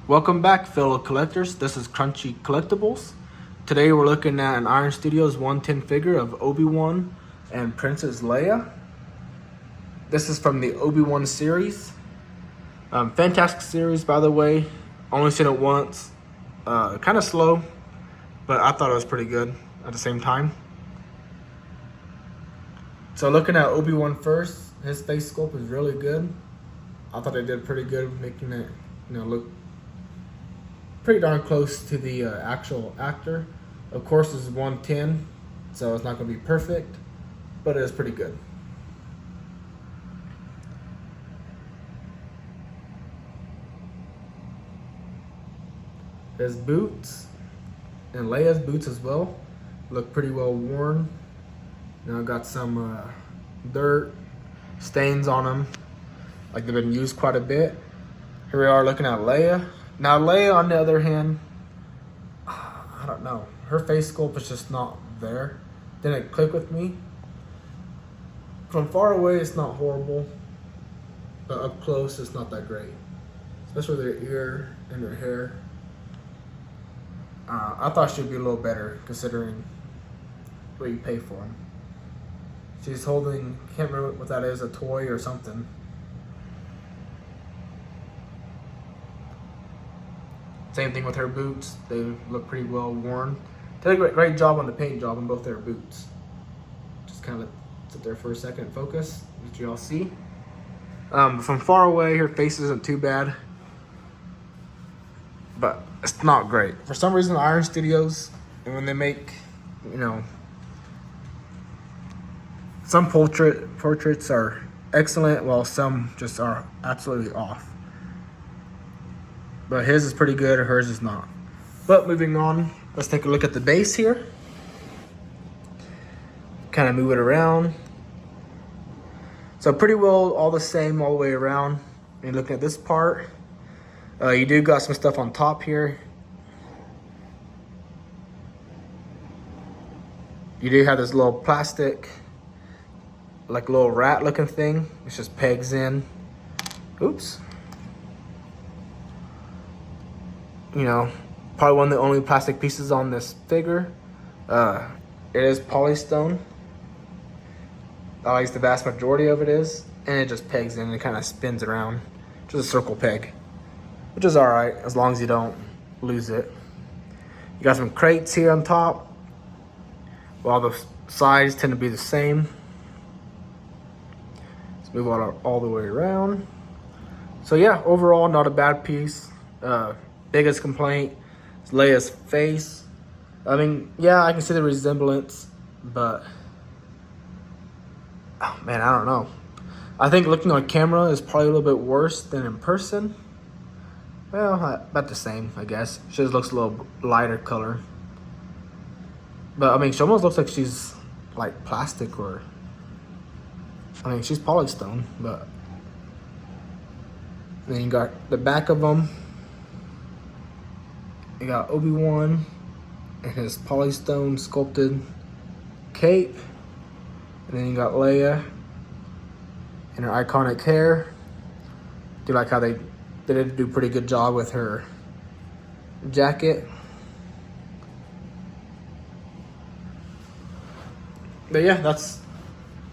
Welcome back, fellow collectors. This is Crunchy Collectibles. Today we're looking at an Iron Studios 110 figure of Obi-Wan and Princess Leia. This is from the Obi-Wan series. Fantastic series, by the way. Only seen it once. Kind of slow, but I thought it was pretty good at the same time. So looking at Obi-Wan first, his face sculpt is really good. I thought they did pretty good making it, look pretty darn close to the actual actor. Of course, this is 110, so it's not going to be perfect, but it is pretty good. His boots and Leia's boots as well look pretty well worn. Now got some dirt stains on them, like they've been used quite a bit. Here we are looking at Leia. Now Leia, on the other hand, I don't know. Her face sculpt is just not there. Didn't click with me. From far away, it's not horrible, but up close, it's not that great. Especially with her ear and her hair. I thought she'd be a little better considering what you pay for them. She's holding, can't remember what that is, a toy or something. Same thing with her boots. They look pretty well worn. Did a great job on the paint job on both their boots. Just kind of sit there for a second and focus, let you all see. From far away, her face isn't too bad, but it's not great. For some reason, Iron Studios, and when they make, some portraits are excellent, while some just are absolutely off. But his is pretty good, hers is not. But moving on, let's take a look at the base here. Kind of move it around. So pretty well all the same all the way around. And looking at this part, you do got some stuff on top here. You do have this little plastic, like little rat looking thing. It's just pegs in. Oops. Probably one of the only plastic pieces on this figure. It is Polystone. At least the vast majority of it is. And it just pegs in and it kind of spins around. Just a circle peg. Which is alright, as long as you don't lose it. You got some crates here on top. While the sides tend to be the same. Let's move all the way around. So yeah, overall not a bad piece. Biggest complaint is Leia's face. I mean, yeah, I can see the resemblance, but oh man, I don't know. I think looking on camera is probably a little bit worse than in person. Well, about the same, I guess. She just looks a little lighter color. But I mean, she almost looks like she's like plastic, or I mean, she's Polystone, but then you got the back of them. You got Obi-Wan and his Polystone sculpted cape. And then you got Leia and her iconic hair. Do like how they did do a pretty good job with her jacket. But yeah, that's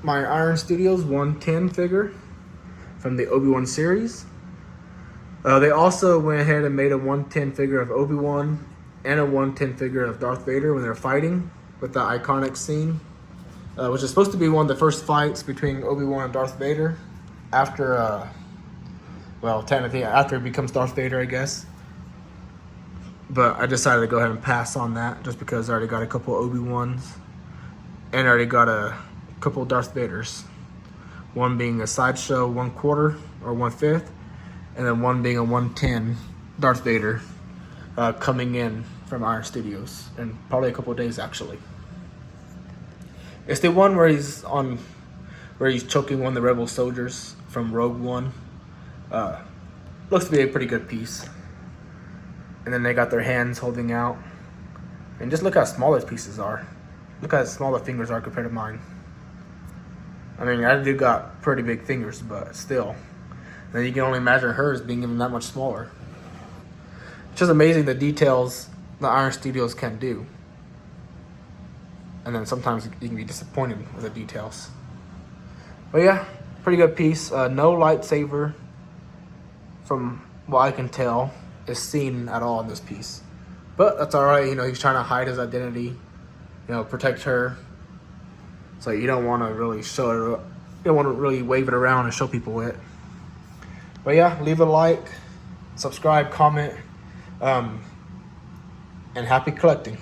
my Iron Studios 110 figure from the Obi-Wan series. They also went ahead and made a 110 figure of Obi-Wan and a 110 figure of Darth Vader when they're fighting with the iconic scene, which is supposed to be one of the first fights between Obi-Wan and Darth Vader after, well, technically after he becomes Darth Vader, I guess. But I decided to go ahead and pass on that just because I already got a couple Obi-Wans and I already got a couple Darth Vaders. One being a sideshow 1/4 or 1/5. And then one being a 110 Darth Vader coming in from Iron Studios in probably a couple of days actually. It's the one where he's choking one of the rebel soldiers from Rogue One. Looks to be a pretty good piece. And then they got their hands holding out. And just look how small those pieces are. Look how small the fingers are compared to mine. I mean, I do got pretty big fingers, but still. Then you can only imagine hers being even that much smaller. just amazing the details the Iron Studios can do. And then sometimes you can be disappointed with the details. But yeah, pretty good piece. No lightsaber, from what I can tell, is seen at all in this piece. But that's all right. You know, he's trying to hide his identity, you know, protect her. So you don't want to really show her. You don't want to really wave it around and show people it. But yeah, leave a like, subscribe, comment, and happy collecting.